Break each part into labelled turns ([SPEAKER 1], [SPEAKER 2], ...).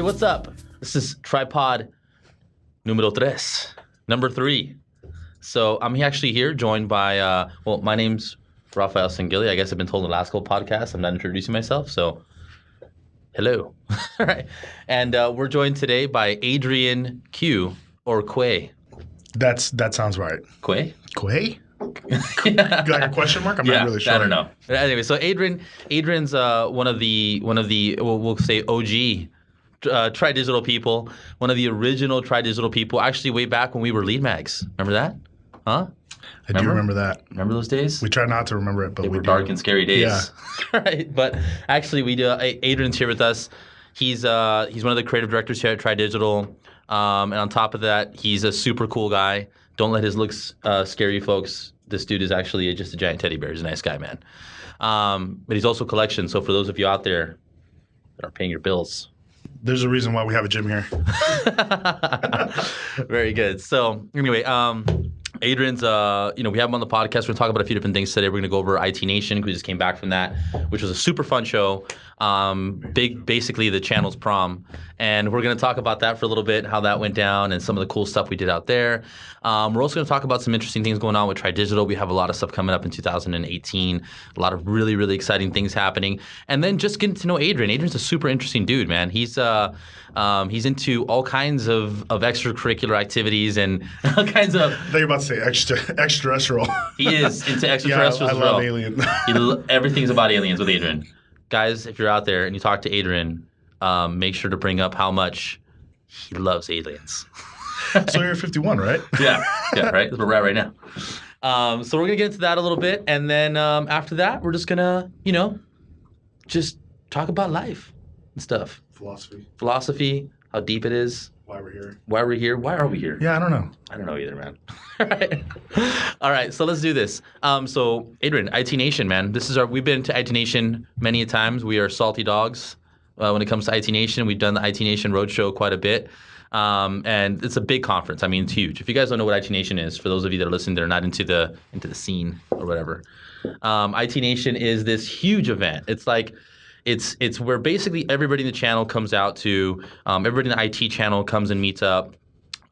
[SPEAKER 1] what's up? This is Tripod Numero Tres, number 3. So I'm actually here joined by, my name's Rafael Sangili. I guess I've been told in the last couple podcasts I'm not introducing myself, so hello. All right. And we're joined today by Adrian Q, or Quay.
[SPEAKER 2] That sounds right.
[SPEAKER 1] Quay?
[SPEAKER 2] Quay? Like a question mark? I'm not really sure.
[SPEAKER 1] I don't know. Anyway, so Adrian's one of the we'll say OG Tri-Digital people, one of the original Tri-Digital people, actually way back when we were Lead Mags. Remember that? Huh?
[SPEAKER 2] I do remember that.
[SPEAKER 1] Remember those days?
[SPEAKER 2] We try not to remember it, but
[SPEAKER 1] they
[SPEAKER 2] we
[SPEAKER 1] were
[SPEAKER 2] do.
[SPEAKER 1] dark and scary days.
[SPEAKER 2] Yeah.
[SPEAKER 1] Right. But actually, we do. Adrian's here with us. He's one of the creative directors here at Tri-Digital. And on top of that, he's a super cool guy. Don't let his looks scare you, folks. This dude is actually just a giant teddy bear. He's a nice guy, man. But he's also collection. So for those of you out there that are paying your bills,
[SPEAKER 2] there's a reason why we have a gym here.
[SPEAKER 1] Very good. So anyway, Adrian's, we have him on the podcast. We're going to talk about a few different things today. We're going to go over IT Nation. We just came back from that, which was a super fun show. Basically the channel's prom. And we're going to talk about that for a little bit, how that went down and some of the cool stuff we did out there. We're also going to talk about some interesting things going on with Tri-Digital. We have a lot of stuff coming up in 2018, a lot of really, really exciting things happening. And then just getting to know Adrian. Adrian's a super interesting dude, man. He's into all kinds of extracurricular activities and all kinds of...
[SPEAKER 2] I thought you were about to say extraterrestrial.
[SPEAKER 1] He is into extraterrestrials as well.
[SPEAKER 2] I love aliens.
[SPEAKER 1] Everything's about aliens with Adrian. Guys, if you're out there and you talk to Adrian, make sure to bring up how much he loves aliens.
[SPEAKER 2] So you're 51, right?
[SPEAKER 1] Yeah, right? That's where we're at right now. So we're going to get into that a little bit. And then after that, we're just going to, just talk about life and stuff. Philosophy, how deep it is.
[SPEAKER 2] Why we're here.
[SPEAKER 1] Why are we here?
[SPEAKER 2] Yeah, I don't know.
[SPEAKER 1] I don't know either, man. All right, so let's do this. So Adrian, IT Nation, man. We've been to IT Nation many a times. We are salty dogs when it comes to IT Nation. We've done the IT Nation Roadshow quite a bit. And it's a big conference. I mean, it's huge. If you guys don't know what IT Nation is, for those of you that are listening that are not into the scene or whatever, IT Nation is this huge event. It's like it's where basically everybody in the channel comes out to, everybody in the IT channel comes and meets up.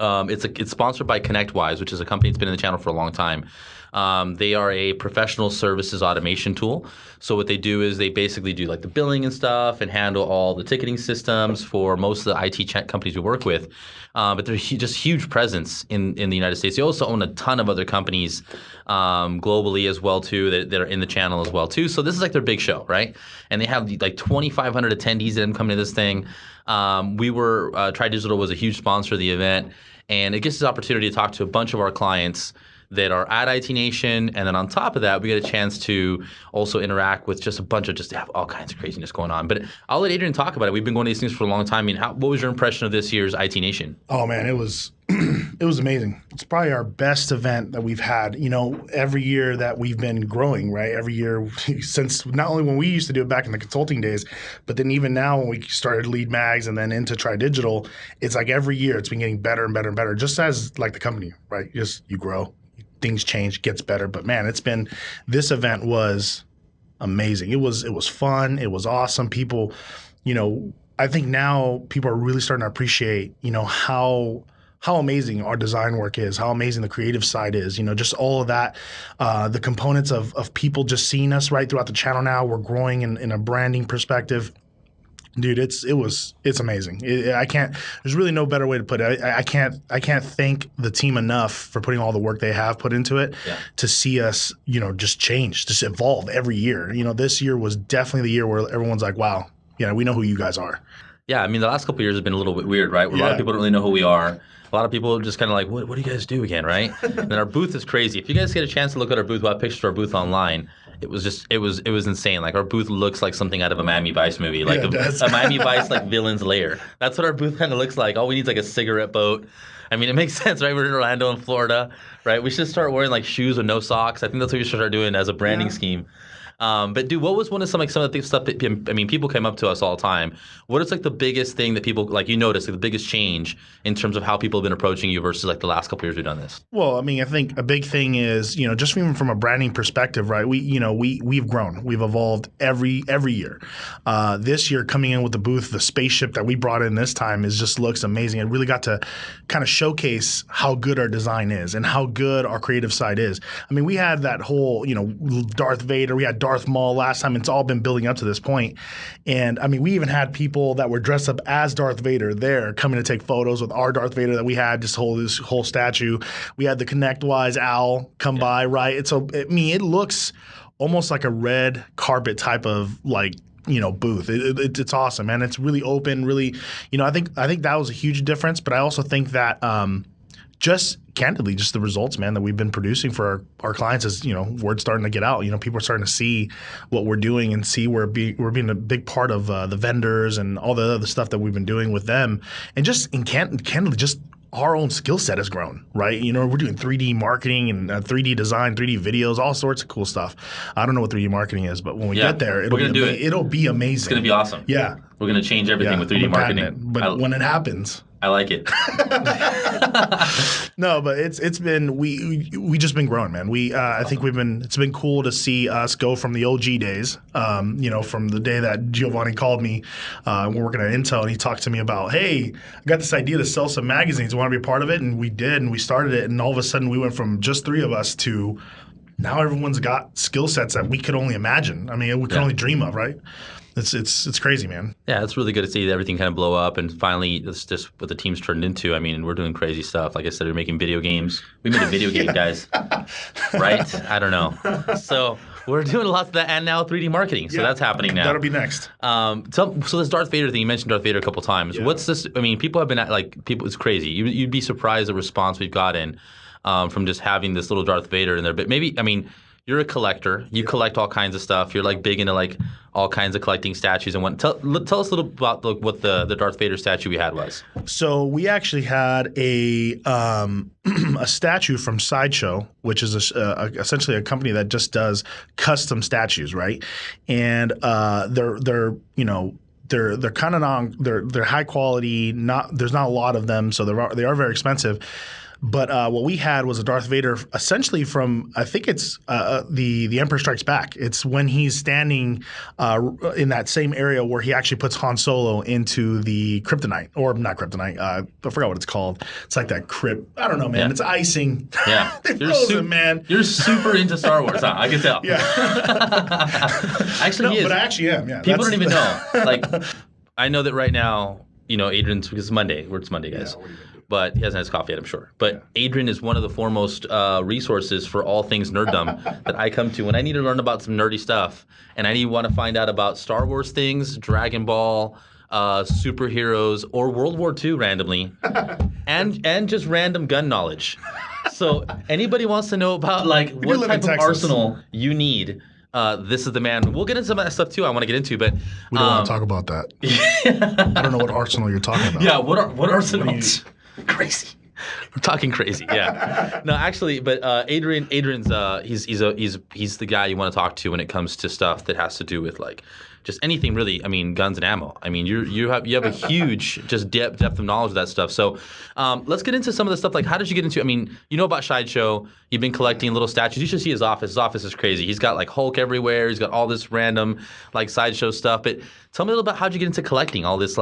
[SPEAKER 1] It's sponsored by ConnectWise, which is a company that's been in the channel for a long time. They are a professional services automation tool. So what they do is they basically do like the billing and stuff and handle all the ticketing systems for most of the IT companies we work with. But they're just huge presence in the United States. They also own a ton of other companies globally as well too that are in the channel as well too. So this is like their big show, right? And they have like 2,500 attendees that come to this thing. Tri-Digital was a huge sponsor of the event, and it gives us the opportunity to talk to a bunch of our clients that are at IT Nation, and then on top of that, we get a chance to also interact with just a bunch of have all kinds of craziness going on. But I'll let Adrian talk about it. We've been going to these things for a long time. I mean, what was your impression of this year's IT Nation?
[SPEAKER 2] Oh man, it was it was amazing. It's probably our best event that we've had. Every year that we've been growing, right? Every year since not only when we used to do it back in the consulting days, but then even now when we started Lead Mags and then into Tri-Digital, it's like every year it's been getting better and better and better. Just as like the company, right? You grow. Things change, gets better. But man, this event was amazing. It was fun. It was awesome. People, I think now people are really starting to appreciate, how amazing our design work is, how amazing the creative side is, just all of that, the components of people just seeing us right throughout the channel now. We're growing in a branding perspective. Dude, it's amazing. There's really no better way to put it. I can't thank the team enough for putting all the work they have put into it to see us, just change, just evolve every year. This year was definitely the year where everyone's like, wow, we know who you guys are.
[SPEAKER 1] Yeah, I mean, the last couple of years have been a little bit weird, right? Where a lot of people don't really know who we are. A lot of people are just kind of like, what do you guys do again, right? And then our booth is crazy. If you guys get a chance to look at our booth, we'll have pictures of our booth online. It was insane. Like our booth looks like something out of a Miami Vice movie, like a Miami Vice like villain's lair. That's what our booth kind of looks like. All we need is like a cigarette boat. I mean, it makes sense, right? We're in Orlando, in Florida, right? We should start wearing like shoes with no socks. I think that's what we should start doing as a branding scheme. But dude, what was one of some of the stuff that I mean, people came up to us all the time. What is like the biggest thing that people like you notice, like the biggest change in terms of how people have been approaching you versus like the last couple years we've done this?
[SPEAKER 2] Well, I mean, I think a big thing is, just even from a branding perspective, right? We've grown, we've evolved every year. This year, coming in with the booth, the spaceship that we brought in this time just looks amazing. It really got to kind of showcase how good our design is and how good our creative side is. I mean, we had that whole, Darth Vader, we had Darth Maul last time. It's all been building up to this point. And I mean, we even had people that were dressed up as Darth Vader there coming to take photos with our Darth Vader that we had, this whole statue. We had the ConnectWise owl come by, right? It looks almost like a red carpet type of booth. It's awesome, man. It's really open, really, I think that was a huge difference. But I also think that just candidly, just the results, man, that we've been producing for our clients is, word's starting to get out. People are starting to see what we're doing and see we're being a big part of the vendors and all the other stuff that we've been doing with them. And just candidly, just our own skill set has grown, right? We're doing 3D marketing and 3D design, 3D videos, all sorts of cool stuff. I don't know what 3D marketing is, but when we get there, it'll be amazing.
[SPEAKER 1] It's going to be awesome.
[SPEAKER 2] Yeah.
[SPEAKER 1] We're going to change everything with 3D marketing.
[SPEAKER 2] But when it happens,
[SPEAKER 1] I like it.
[SPEAKER 2] No, but it's been we just been growing, man. I think it's been cool to see us go from the OG days, from the day that Giovanni called me, we're working at Intel, and he talked to me about, hey, I got this idea to sell some magazines. Want to be a part of it? And we did, and we started it, and all of a sudden we went from just 3 of us to now everyone's got skill sets that we could only imagine. I mean, we could only dream of, right? It's crazy, man.
[SPEAKER 1] Yeah, it's really good to see everything kind of blow up, and finally, it's just what the team's turned into. I mean, we're doing crazy stuff. Like I said, we're making video games. We made a video game, guys. Right? I don't know. So we're doing lots of that, and now 3D marketing. So that's happening now.
[SPEAKER 2] That'll be next.
[SPEAKER 1] So this Darth Vader thing, you mentioned Darth Vader a couple times. Yeah. What's this? I mean, people have been it's crazy. You'd be surprised the response we've gotten from just having this little Darth Vader in there. But maybe, I mean, you're a collector. You collect all kinds of stuff. You're big into all kinds of collecting statues and what. Tell us a little about what the Darth Vader statue we had was.
[SPEAKER 2] So we actually had a statue from Sideshow, which is essentially a company that just does custom statues, right? And they're kind of they're high quality. There's not a lot of them, so they are very expensive. But what we had was a Darth Vader, essentially from, I think it's the Empire Strikes Back. It's when he's standing in that same area where he actually puts Han Solo into the kryptonite, or not kryptonite. I forgot what it's called. It's like that crypt. I don't know, man. Yeah. It's icing.
[SPEAKER 1] Yeah,
[SPEAKER 2] man.
[SPEAKER 1] You're super into Star Wars, huh? I can tell.
[SPEAKER 2] Yeah.
[SPEAKER 1] Actually, he is.
[SPEAKER 2] But I actually am. Yeah.
[SPEAKER 1] People don't even know. I know that right now. Adrian's because it's Monday. It's Monday, guys. Yeah, but he hasn't had his coffee yet, I'm sure. But Adrian is one of the foremost resources for all things nerddom that I come to when I need to learn about some nerdy stuff, and I want to find out about Star Wars things, Dragon Ball, superheroes, or World War II randomly, and just random gun knowledge. So anybody wants to know about what type of arsenal you need. This is the man. We'll get into some of that stuff too. I want to get into, but
[SPEAKER 2] we don't want to talk about that. I don't know what arsenal you're talking about.
[SPEAKER 1] Yeah, what arsenal? Crazy. We're talking crazy. Yeah. No, actually, but Adrian's he's the guy you want to talk to when it comes to stuff that has to do with just anything really. I mean, guns and ammo. I mean, you have a huge just depth of knowledge of that stuff. So let's get into some of the stuff. How did you get into? I mean, about Sideshow. You've been collecting little statues. You should see his office. His office is crazy. He's got Hulk everywhere. He's got all this random Sideshow stuff. But tell me a little about how'd you get into collecting all this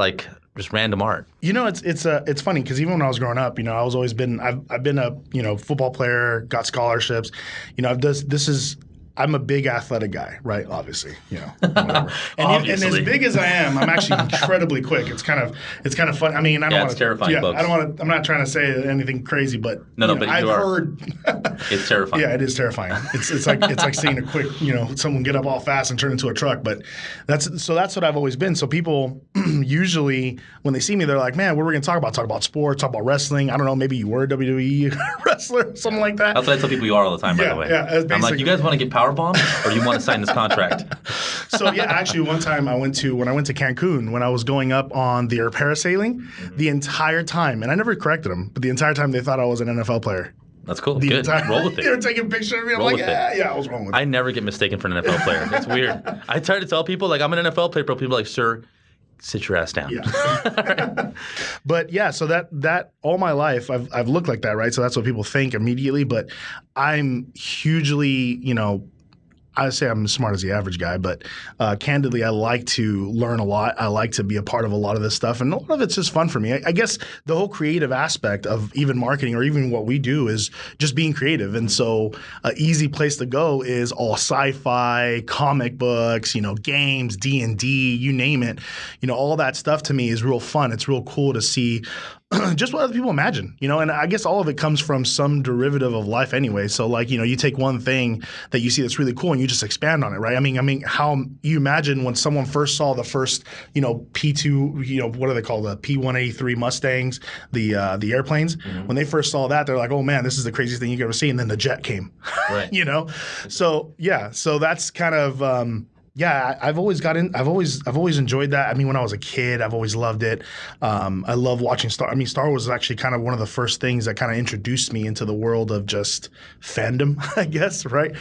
[SPEAKER 1] just random art.
[SPEAKER 2] It's funny because even when I was growing up, I've been a football player, got scholarships. I'm a big athletic guy, right? Obviously, whatever. And as big as I am, I'm actually incredibly quick. It's kind of fun. I mean, I don't want to.
[SPEAKER 1] Terrifying, folks.
[SPEAKER 2] I don't want to. I'm not trying to say anything crazy, but
[SPEAKER 1] but
[SPEAKER 2] I've heard.
[SPEAKER 1] It's terrifying.
[SPEAKER 2] Yeah, it is terrifying. It's like seeing a quick, someone get up all fast and turn into a truck. But that's what I've always been. So people usually when they see me, they're like, "Man, what are we going to talk about? Talk about sports? Talk about wrestling? I don't know. Maybe you were a WWE wrestler, something like that."
[SPEAKER 1] That's what I tell people you are all the time. By the way,
[SPEAKER 2] yeah.
[SPEAKER 1] I'm like, you guys want to get powerbombed, or you want to sign this contract?
[SPEAKER 2] So yeah, actually, one time when I went to Cancun, when I was going up on their parasailing, the entire time, and I never corrected them, but the entire time they thought I was an NFL player.
[SPEAKER 1] That's cool.
[SPEAKER 2] The
[SPEAKER 1] Good.
[SPEAKER 2] entire,
[SPEAKER 1] Roll with it.
[SPEAKER 2] They were taking pictures of me. I'm
[SPEAKER 1] Roll
[SPEAKER 2] like,
[SPEAKER 1] with it.
[SPEAKER 2] yeah, I was wrong with it.
[SPEAKER 1] I never get mistaken for an NFL player. That's weird. I try to tell people, like, I'm an NFL player, but people are like, sir, sit your ass down.
[SPEAKER 2] Yeah. But yeah, so that all my life I've looked like that, right? So that's what people think immediately. But I'm hugely, I say I'm as smart as the average guy, but candidly, I like to learn a lot. I like to be a part of a lot of this stuff, and a lot of it's just fun for me. I guess the whole creative aspect of even marketing or even what we do is just being creative. And so an easy place to go is all sci-fi, comic books, games, D&D, you name it. All that stuff to me is real fun. It's real cool to see just what other people imagine, and I guess all of it comes from some derivative of life anyway. So like, you take one thing that you see that's really cool and you just expand on it, right? I mean, how you imagine when someone first saw the first, P2, what are they called? The P183 Mustangs, the airplanes. Mm-hmm. When they first saw that, they're like, oh man, this is the craziest thing you've ever seen. And then the jet came, right. So yeah, so that's kind of, yeah, I've always enjoyed that. I mean, when I was a kid, I've always loved it. I love watching Star Wars is actually kind of one of the first things that kind of introduced me into the world of just fandom, I guess, right?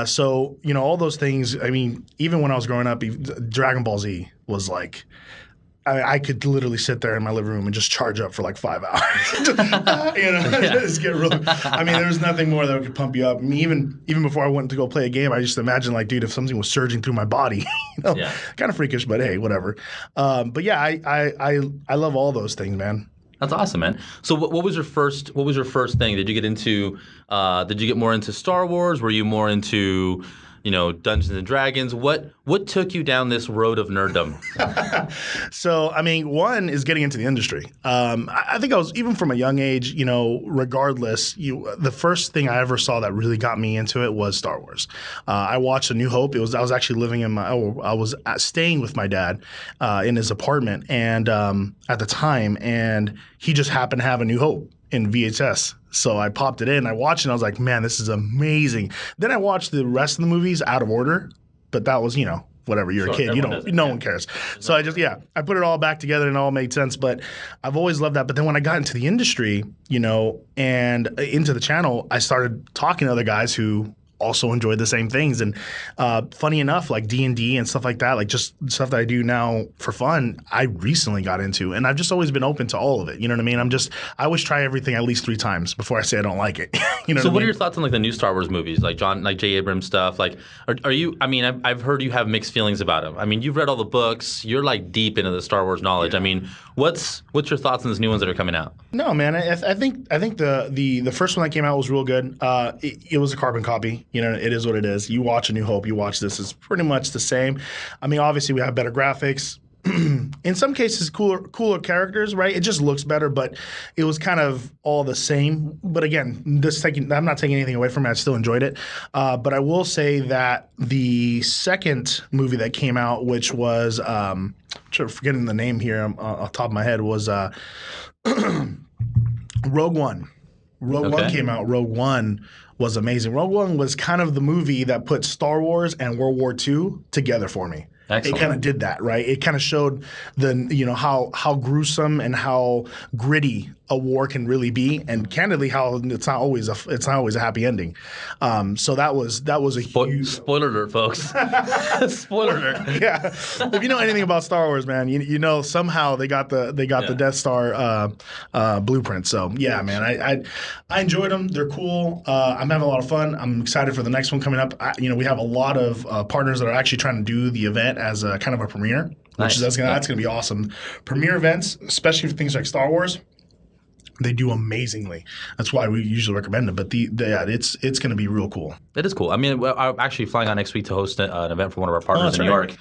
[SPEAKER 2] So, all those things, I mean, even when I was growing up, Dragon Ball Z was like, I could literally sit there in my living room and just charge up for like 5 hours. Just get really. I mean, there was nothing more that could pump you up. I mean, even before I went to go play a game, I just imagine like, dude, if something was surging through my body, kind of freakish, but hey, whatever. But yeah, I love all those things, man.
[SPEAKER 1] That's awesome, man. So what was your first thing? Did you get into? Did you get more into Star Wars? Were you more into Dungeons and Dragons? What took you down this road of nerddom?
[SPEAKER 2] So, I mean, one is getting into the industry. I think I was, even from a young age, regardless, the first thing I ever saw that really got me into it was Star Wars. I watched A New Hope. I was actually living I was staying with my dad in his apartment and at the time, and he just happened to have A New Hope in VHS. So I popped it in, I watched it, and I was like, man, this is amazing. Then I watched the rest of the movies out of order, but that was, whatever, you're a kid, no one cares. So I put it all back together and it all made sense, but I've always loved that. But then when I got into the industry, and into the channel, I started talking to other guys who also enjoyed the same things. And funny enough, like D&D and stuff like that, like just stuff that I do now for fun, I recently got into. And I've just always been open to all of it. You know what I mean? I always try everything at least 3 times before I say I don't like it.
[SPEAKER 1] So what are your thoughts on like the new Star Wars movies, like J. Abrams stuff? Like, are you, I mean, I've heard you have mixed feelings about them. I mean, you've read all the books. You're like deep into the Star Wars knowledge. Yeah. I mean, what's your thoughts on these new ones that are coming out?
[SPEAKER 2] No, man, I think the first one that came out was real good. It was a carbon copy. It is what it is. You watch A New Hope, you watch this, it's pretty much the same. I mean, obviously we have better graphics. In some cases, cooler characters, right? It just looks better, but it was kind of all the same. But again, I'm not taking anything away from it. I still enjoyed it. But I will say that the second movie that came out, which was, I'm forgetting the name here off the top of my head, was Rogue One. Rogue One came out. Rogue One was amazing. Rogue One was kind of the movie that put Star Wars and World War II together for me. Excellent. It kind of did that, right? It kind of showed how gruesome and how gritty a war can really be, and candidly, how it's not always a happy ending. So that was a huge
[SPEAKER 1] spoiler alert, folks. Spoiler alert.
[SPEAKER 2] Yeah, if you know anything about Star Wars, man, you know somehow they got the Death Star blueprint. So yeah, man, I enjoyed them. They're cool. I'm having a lot of fun. I'm excited for the next one coming up. We have a lot of partners that are actually trying to do the event as a kind of a premiere, which is that's gonna be awesome. Premiere events, especially for things like Star Wars, they do amazingly. That's why we usually recommend them. But it's going to be real cool.
[SPEAKER 1] It is cool. I mean, I'm actually flying out next week to host an event for one of our partners in New York.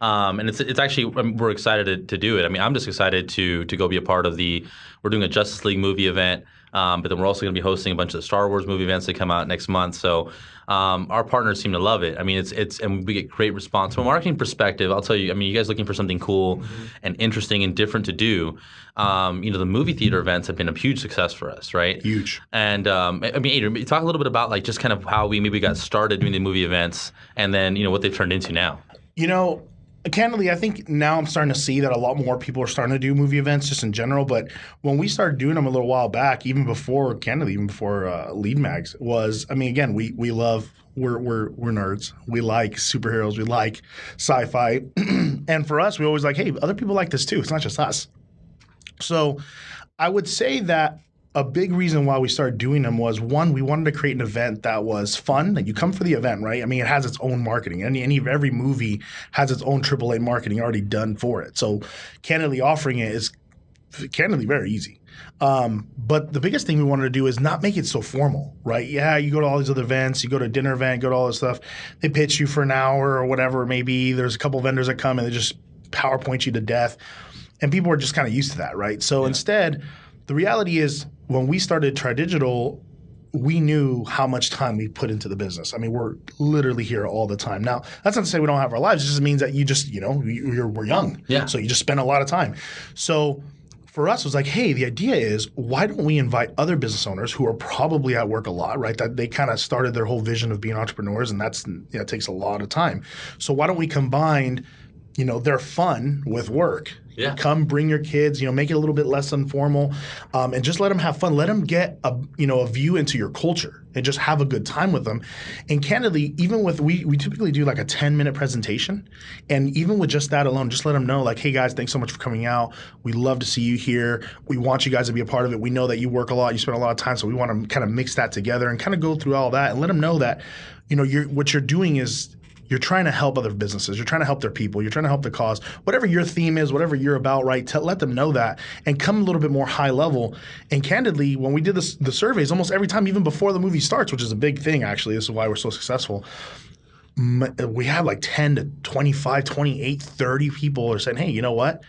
[SPEAKER 1] And it's actually, we're excited to do it. I mean, I'm just excited to go be a part of we're doing a Justice League movie event, but then we're also going to be hosting a bunch of the Star Wars movie events that come out next month. So our partners seem to love it. I mean, and we get great response. From a marketing perspective, I'll tell you, I mean, you guys looking for something cool and interesting and different to do. The movie theater events have been a huge success for us, right?
[SPEAKER 2] Huge.
[SPEAKER 1] And I mean, Adrian, talk a little bit about like just kind of how we maybe got started doing the movie events and then, what they've turned into now.
[SPEAKER 2] Candidly, I think now I'm starting to see that a lot more people are starting to do movie events just in general. But when we started doing them a little while back, even before Lead Mags was, I mean, again, we love we're nerds. We like superheroes. We like sci-fi, and for us, we always like, hey, other people like this too. It's not just us. So I would say that a big reason why we started doing them was, one, we wanted to create an event that was fun, that you come for the event, right? I mean, it has its own marketing. Every movie has its own AAA marketing already done for it. So candidly offering it is candidly very easy. But the biggest thing we wanted to do is not make it so formal, right? Yeah, you go to all these other events, you go to a dinner event, go to all this stuff. They pitch you for an hour or whatever it may be. There's a couple vendors that come and they just PowerPoint you to death. And people are just kind of used to that, right? So instead, the reality is when we started Try Digital, we knew how much time we put into the business. I mean, we're literally here all the time. Now, that's not to say we don't have our lives. It just means that you just, we're young.
[SPEAKER 1] Yeah.
[SPEAKER 2] So you just spend a lot of time. So for us, it was like, hey, the idea is, why don't we invite other business owners who are probably at work a lot, right? That they kind of started their whole vision of being entrepreneurs, and that takes a lot of time. So why don't we combine their fun with work?
[SPEAKER 1] Yeah.
[SPEAKER 2] Come, bring your kids, make it a little bit less informal, and just let them have fun. Let them get a view into your culture and just have a good time with them. And candidly, even with, we typically do like a 10-minute presentation. And even with just that alone, just let them know like, hey guys, thanks so much for coming out. We love to see you here. We want you guys to be a part of it. We know that you work a lot, you spend a lot of time, so we want to kind of mix that together and kind of go through all that and let them know that, what you're doing is, you're trying to help other businesses. You're trying to help their people. You're trying to help the cause. Whatever your theme is, whatever you're about, right? Let them know that and come a little bit more high level. And candidly, when we did the surveys, almost every time, even before the movie starts, which is a big thing actually, this is why we're so successful, we have like 10 to 25, 28, 30 people are saying, hey, you know what?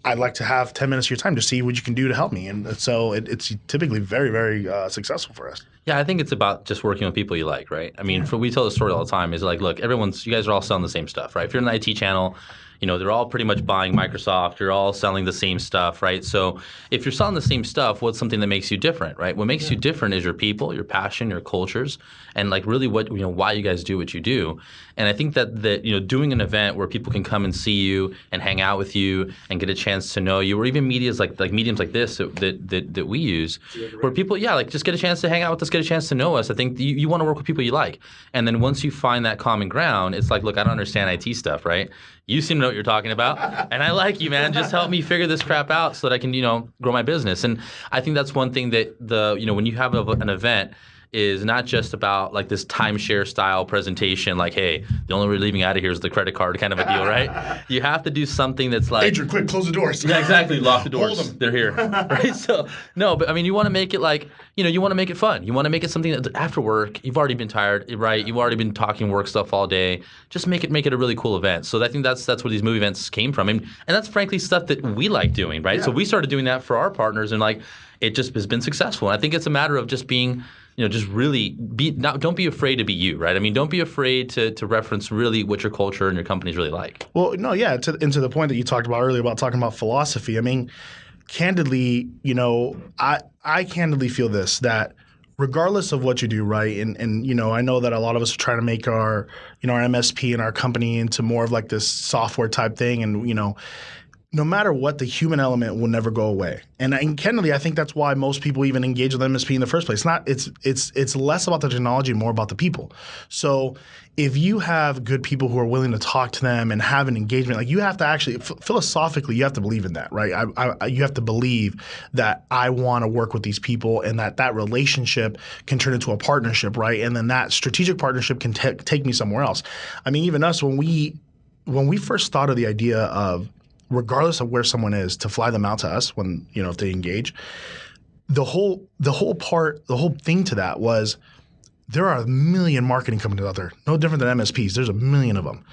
[SPEAKER 2] I'd like to have 10 minutes of your time to see what you can do to help me. And so it's typically very, very successful for us.
[SPEAKER 1] Yeah, I think it's about just working with people you like, right? I mean, we tell the story all the time. Is like, look, you guys are all selling the same stuff, right? If you're in the IT channel, they're all pretty much buying Microsoft. You're all selling the same stuff, right? So if you're selling the same stuff, what's something that makes you different, right? What makes you different is your people, your passion, your cultures, and like really what why you guys do what you do. And I think that doing an event where people can come and see you and hang out with you and get a chance to know you, or even mediums like mediums like this that we use, where people just get a chance to hang out with us, get a chance to know us. I think you want to work with people you like, and then once you find that common ground, it's like, look, I don't understand IT stuff, right? You seem to know what you're talking about, and I like you, man. Just help me figure this crap out so that I can, grow my business. And I think that's one thing that when you have an event, is not just about like this timeshare style presentation, like, hey, the only way we're leaving out of here is the credit card kind of a deal, right? You have to do something that's like,
[SPEAKER 2] Adrian, quick, close the doors.
[SPEAKER 1] Yeah, exactly. Lock the doors.
[SPEAKER 2] Hold them.
[SPEAKER 1] They're here, right? So no, but I mean, you want to make it like, you want to make it fun. You want to make it something that after work, you've already been tired, right? You've already been talking work stuff all day. Just make it a really cool event. So I think that's where these movie events came from, and that's frankly stuff that we like doing, right? Yeah. So we started doing that for our partners, and like it just has been successful. And I think it's a matter of just being, just really don't be afraid to be you, right? I mean, don't be afraid to reference really what your culture and your company is really like.
[SPEAKER 2] Well, no, yeah, to the point that you talked about earlier about talking about philosophy. I mean, candidly, I candidly feel this, that regardless of what you do, right? And I know that a lot of us are trying to make our our MSP and our company into more of like this software type thing, and no matter what, the human element will never go away. And candidly, I think that's why most people even engage with MSP in the first place. It's less about the technology, more about the people. So if you have good people who are willing to talk to them and have an engagement, like you have to actually, philosophically, you have to believe in that, right? You have to believe that I want to work with these people, and that relationship can turn into a partnership, right? And then that strategic partnership can take me somewhere else. I mean, even us, when we first thought of the idea of, regardless of where someone is, to fly them out to us when, if they engage, the whole thing to that was, there are a million marketing companies out there, no different than MSPs. There's a million of them.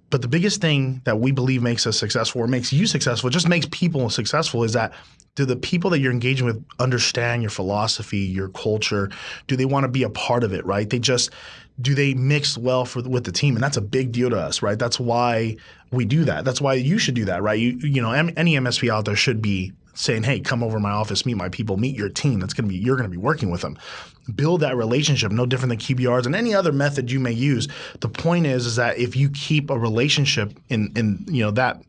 [SPEAKER 2] But the biggest thing that we believe makes us successful, or makes you successful, just makes people successful, is that, do the people that you're engaging with understand your philosophy, your culture? Do they want to be a part of it, right? Do they mix well with the team? And that's a big deal to us, right? That's why we do that. That's why you should do that, right? Any MSP out there should be saying, hey, come over to my office, meet my people, meet your team. You're going to be working with them. Build that relationship, no different than QBRs and any other method you may use. The point is that if you keep a relationship in that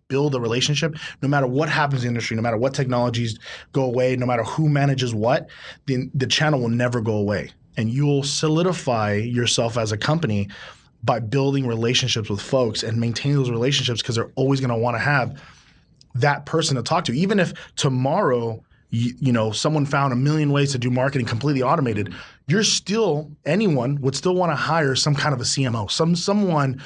[SPEAKER 2] build a relationship, no matter what happens in the industry, no matter what technologies go away, no matter who manages what, the channel will never go away. And you'll solidify yourself as a company by building relationships with folks and maintaining those relationships, because they're always going to want to have that person to talk to. Even if tomorrow, someone found a million ways to do marketing completely automated, anyone would still want to hire some kind of a CMO, someone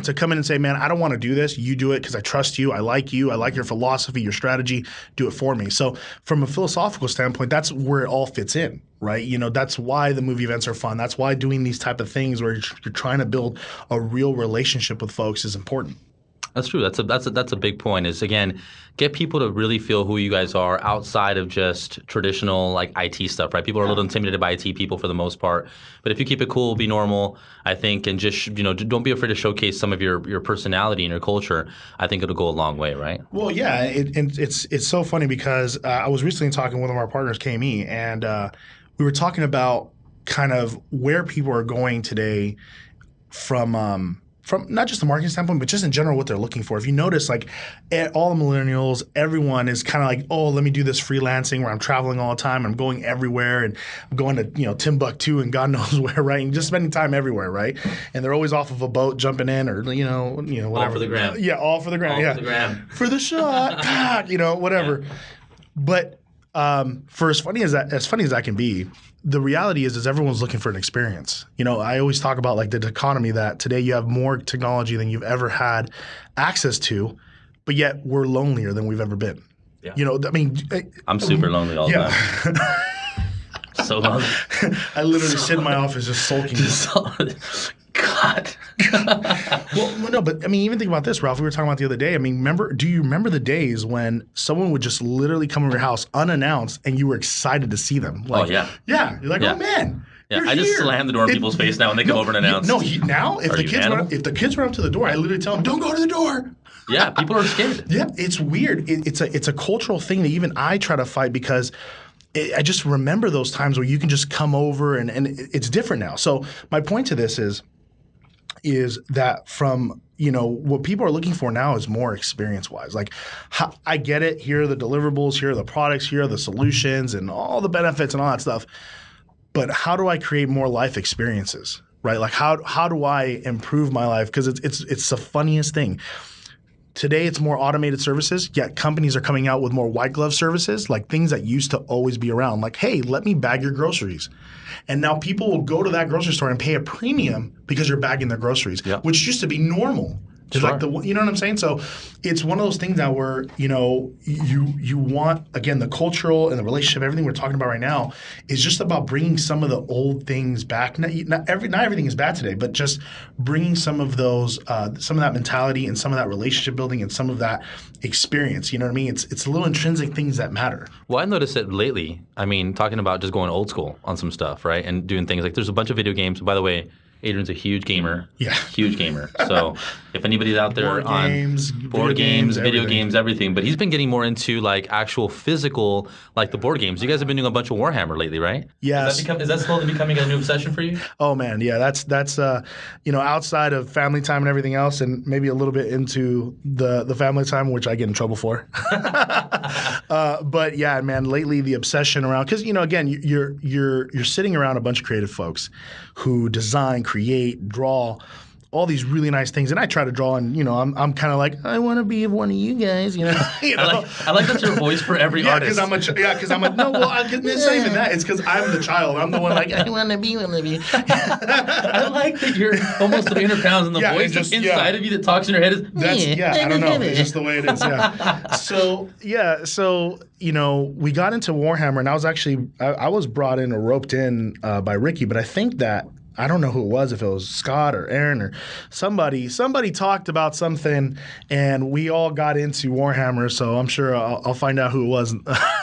[SPEAKER 2] to come in and say, man, I don't want to do this. You do it because I trust you. I like your philosophy, your strategy. Do it for me. So from a philosophical standpoint, that's where it all fits in, right? That's why the movie events are fun. That's why doing these type of things where you're trying to build a real relationship with folks is important.
[SPEAKER 1] That's true. That's a big point. Is again, get people to really feel who you guys are outside of just traditional like IT stuff, right? People are a little intimidated by IT people for the most part, but if you keep it cool, be normal, I think, and just don't be afraid to showcase some of your personality and your culture. I think it'll go a long way, right?
[SPEAKER 2] Well, yeah, it's so funny because I was recently talking with one of our partners, KME, and we were talking about kind of where people are going today from not just the marketing standpoint, but just in general what they're looking for. If you notice, like all the millennials, everyone is kind of like, oh, let me do this freelancing where I'm traveling all the time. I'm going everywhere, and I'm going to Timbuktu and God knows where, right? And just spending time everywhere, right? And they're always off of a boat jumping in, or whatever.
[SPEAKER 1] All for the gram.
[SPEAKER 2] Yeah, all for the gram.
[SPEAKER 1] For the gram.
[SPEAKER 2] For the shot, God, whatever. Yeah. But for as funny as that can be, the reality is everyone's looking for an experience. I always talk about like the dichotomy that today you have more technology than you've ever had access to, but yet we're lonelier than we've ever been.
[SPEAKER 1] Yeah.
[SPEAKER 2] I'm
[SPEAKER 1] super lonely all the time. So lonely.
[SPEAKER 2] I literally sit in my office just sulking.
[SPEAKER 1] God.
[SPEAKER 2] Well, no, but even think about this, Ralph. We were talking about the other day. Do you remember the days when someone would just literally come over your house unannounced and you were excited to see them? Like,
[SPEAKER 1] oh, yeah.
[SPEAKER 2] Yeah. You're like, oh, man.
[SPEAKER 1] Yeah, I just slam the door in people's face now when they come over and announce.
[SPEAKER 2] If the kids run up to the door, I literally tell them, don't go to the door.
[SPEAKER 1] Yeah, people are scared.
[SPEAKER 2] Yeah, it's weird. It's a cultural thing that even I try to fight, because I just remember those times where you can just come over and it's different now. So my point to this is that from what people are looking for now is more experience-wise. Like, I get it. Here are the deliverables. Here are the products. Here are the solutions and all the benefits and all that stuff. But how do I create more life experiences, right? Like, how do I improve my life? Because it's the funniest thing. Today, it's more automated services, yet companies are coming out with more white glove services, like things that used to always be around. Like, hey, let me bag your groceries. And now people will go to that grocery store and pay a premium because you're bagging their groceries, which used to be normal. Sure. Like you know what I'm saying? So it's one of those things now where, you want, again, the cultural and the relationship, everything we're talking about right now is just about bringing some of the old things back. Not everything is bad today, but just bringing some of those, some of that mentality and some of that relationship building and some of that experience. You know what I mean? It's little intrinsic things that matter.
[SPEAKER 1] Well, I noticed it lately. Talking about just going old school on some stuff, right? And doing things like there's a bunch of video games. By the way, Adrian's a huge gamer.
[SPEAKER 2] Yeah.
[SPEAKER 1] Huge gamer. So if anybody's out there board games, video games, everything. But he's been getting more into like actual physical, like the board games. You guys have been doing a bunch of Warhammer lately, right?
[SPEAKER 2] Yes.
[SPEAKER 1] Is that slowly becoming a new obsession for you?
[SPEAKER 2] Oh man, yeah. That's outside of family time and everything else, and maybe a little bit into the family time, which I get in trouble for. But yeah, man, lately the obsession around, because again, you're sitting around a bunch of creative folks who design, create, draw, all these really nice things, and I try to draw, and I'm kind of like, I want to be one of you guys,
[SPEAKER 1] I like that's your voice for every artist.
[SPEAKER 2] Because I'm no, well, it's not even that. It's because I'm the child. I'm the one like, I want to be one of you.
[SPEAKER 1] I like that you're almost 300 pounds, and the voice just, inside of you that talks in your head is.
[SPEAKER 2] I don't know. It's just the way it is. Yeah. So we got into Warhammer, and I was actually I was brought in or roped in by Ricky, but I think that. I don't know who it was, if it was Scott or Aaron or somebody. Somebody talked about something, and we all got into Warhammer. So I'm sure I'll find out who it was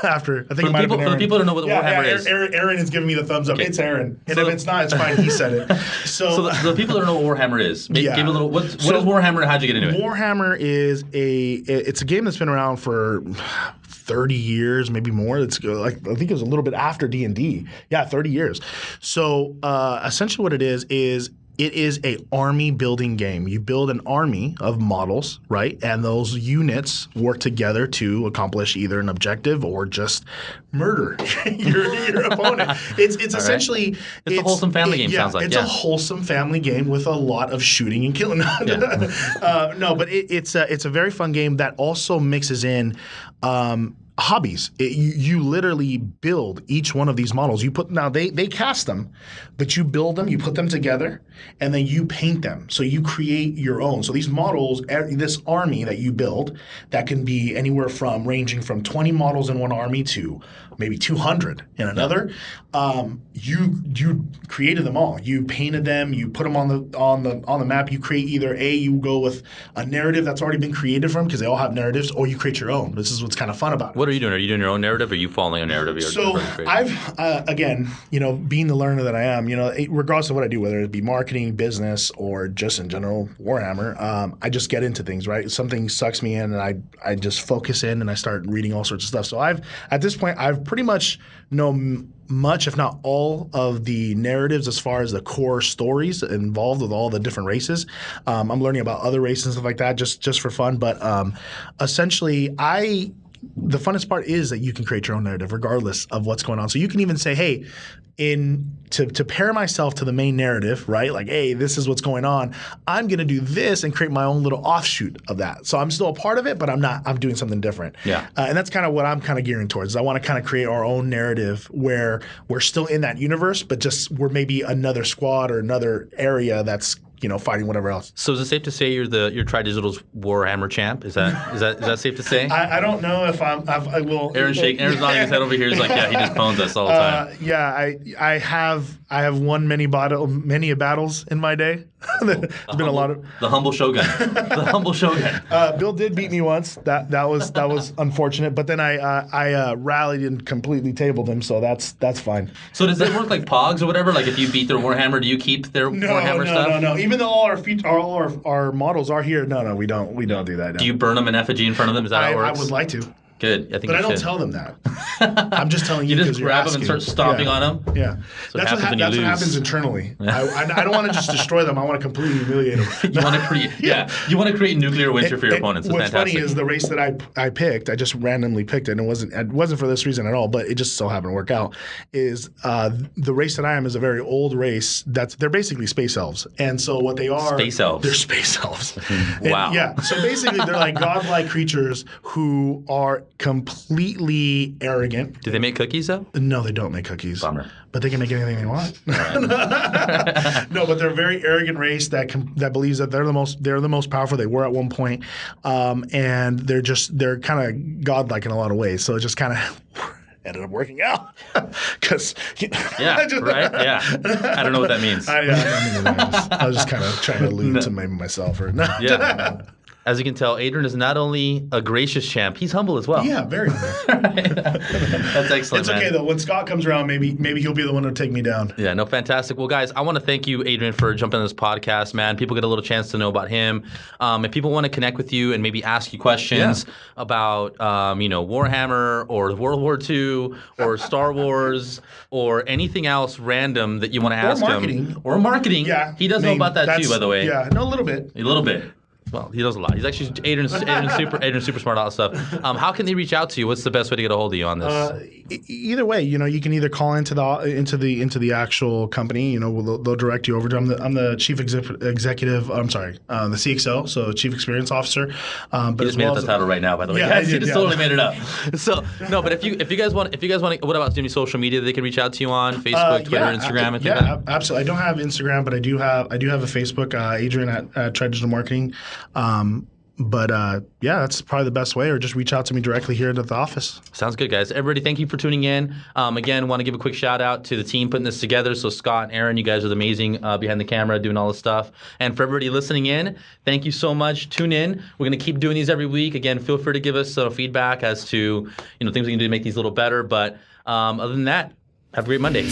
[SPEAKER 2] after. I think it might have been Aaron.
[SPEAKER 1] For the people who don't know what the Warhammer is,
[SPEAKER 2] Aaron is giving me the thumbs up. Okay. It's Aaron, and if it's not, it's fine. He said it. So
[SPEAKER 1] the people that don't know what Warhammer is, give a little. What is Warhammer, and how'd you get into it?
[SPEAKER 2] Warhammer is it's a game that's been around for 30 years, maybe more. It's like I think it was a little bit after D&D. Yeah, 30 years. So essentially what it is it is a army building game. You build an army of models, right? And those units work together to accomplish either an objective or just murder your opponent. It's essentially
[SPEAKER 1] it's a wholesome family game. Sounds like
[SPEAKER 2] it's a wholesome family game with a lot of shooting and killing. No, but it's a very fun game that also mixes in. Hobbies. You literally build each one of these models. You put they cast them, but you build them, you put them together, and then you paint them. So you create your own. So these models, this army that you build, that can be anywhere from ranging from 20 models in one army to maybe 200 in another. You created them all. You painted them. You put them on the map. You create either you go with a narrative that's already been created from because they all have narratives, or you create your own. This is what's kind of fun about it.
[SPEAKER 1] What are you doing? Are you doing your own narrative, or are you following a narrative?
[SPEAKER 2] So I've again, being the learner that I am, regardless of what I do, whether it be marketing, business, or just in general Warhammer, I just get into things. Right, something sucks me in, and I just focus in, and I start reading all sorts of stuff. So at this point I've pretty much know much, if not all, of the narratives as far as the core stories involved with all the different races. I'm learning about other races and stuff like that just for fun. But essentially, the funnest part is that you can create your own narrative regardless of what's going on. So you can even say, hey, to pair myself to the main narrative, right? Like, hey, this is what's going on. I'm going to do this and create my own little offshoot of that. So I'm still a part of it, but I'm doing something different.
[SPEAKER 1] Yeah.
[SPEAKER 2] And that's kind of what I'm kind of gearing towards. I want to kind of create our own narrative where we're still in that universe, but just we're maybe another squad or another area that's fighting whatever else.
[SPEAKER 1] So is it safe to say you're Tri-Digital's Warhammer champ? Is that safe to say?
[SPEAKER 2] I don't know if I will.
[SPEAKER 1] Aaron's nodding his head over here. He's like, yeah, he just phones us all the time.
[SPEAKER 2] Yeah, I have won many battles in my day. There's been a lot of
[SPEAKER 1] the humble shogun. The humble shogun.
[SPEAKER 2] Bill did beat me once. That was unfortunate. But then I rallied and completely tabled him. So that's fine.
[SPEAKER 1] So does it work like Pogs or whatever? Like if you beat their Warhammer, do you keep their Warhammer stuff?
[SPEAKER 2] No. Even though all our models are here, no, we don't do that. No.
[SPEAKER 1] Do you burn them in effigy in front of them? Is that how it works?
[SPEAKER 2] I would like to.
[SPEAKER 1] Good. I think.
[SPEAKER 2] But I don't tell them that. I'm just telling you.
[SPEAKER 1] You just grab them and start stomping on them.
[SPEAKER 2] Yeah.
[SPEAKER 1] So
[SPEAKER 2] that's what happens internally. I don't want to just destroy them. I want to completely humiliate them.
[SPEAKER 1] You want to create. Yeah. You want to create nuclear winter for your opponents.
[SPEAKER 2] What's funny is the race that I picked. I just randomly picked it, and it wasn't for this reason at all. But it just so happened to work out. Is the race that I am is a very old race. They're basically space elves, and so what they are.
[SPEAKER 1] Space elves.
[SPEAKER 2] They're space elves.
[SPEAKER 1] Wow.
[SPEAKER 2] Yeah. So basically, they're like godlike creatures who are completely arrogant.
[SPEAKER 1] Do they make cookies though?
[SPEAKER 2] No, they don't make cookies.
[SPEAKER 1] Bummer.
[SPEAKER 2] But they can make anything they want. No, but they're a very arrogant race that believes that they're the most powerful. They were at one point, and they're kind of godlike in a lot of ways. So it just kind of ended up working out because
[SPEAKER 1] right? Yeah, I don't know what that means.
[SPEAKER 2] I was just kind of trying to allude to maybe myself or not.
[SPEAKER 1] Yeah. As you can tell, Adrian is not only a gracious champ, he's humble as well.
[SPEAKER 2] Yeah, very humble.
[SPEAKER 1] That's excellent,
[SPEAKER 2] It's okay, though. When Scott comes around, maybe he'll be the one to take me down.
[SPEAKER 1] Yeah, no, fantastic. Well, guys, I want to thank you, Adrian, for jumping on this podcast, man. People get a little chance to know about him. If people want to connect with you and maybe ask you questions about, Warhammer or World War II or Star Wars or anything else random that you want to ask him. Or marketing. Yeah. He does know about that too, by the way.
[SPEAKER 2] Yeah, no, a little bit.
[SPEAKER 1] A little bit. Well, he does a lot. He's actually Adrian's super smart about stuff. How can they reach out to you? What's the best way to get a hold of you on this?
[SPEAKER 2] Either way, you can either call into the actual company. They'll direct you over to. I'm the chief executive. I'm sorry, the CXO, so Chief Experience Officer.
[SPEAKER 1] But he just made up the title right now, by the way.
[SPEAKER 2] Yeah,
[SPEAKER 1] he just totally made it up. So no, but if you guys want, what about any social media that they can reach out to you on? Facebook, Twitter, Instagram, and things like that?
[SPEAKER 2] Absolutely. I don't have Instagram, but I do have a Facebook. Adrian at Tri-Digital Marketing. That's probably the best way, or just reach out to me directly here at the office.
[SPEAKER 1] Sounds good, guys. Everybody, thank you for tuning in. Again, want to give a quick shout out to the team putting this together. So Scott and Aaron, you guys are amazing behind the camera doing all this stuff. And for everybody listening in, thank you so much. Tune in. We're going to keep doing these every week. Again, feel free to give us feedback as to things we can do to make these a little better. But other than that, have a great Monday.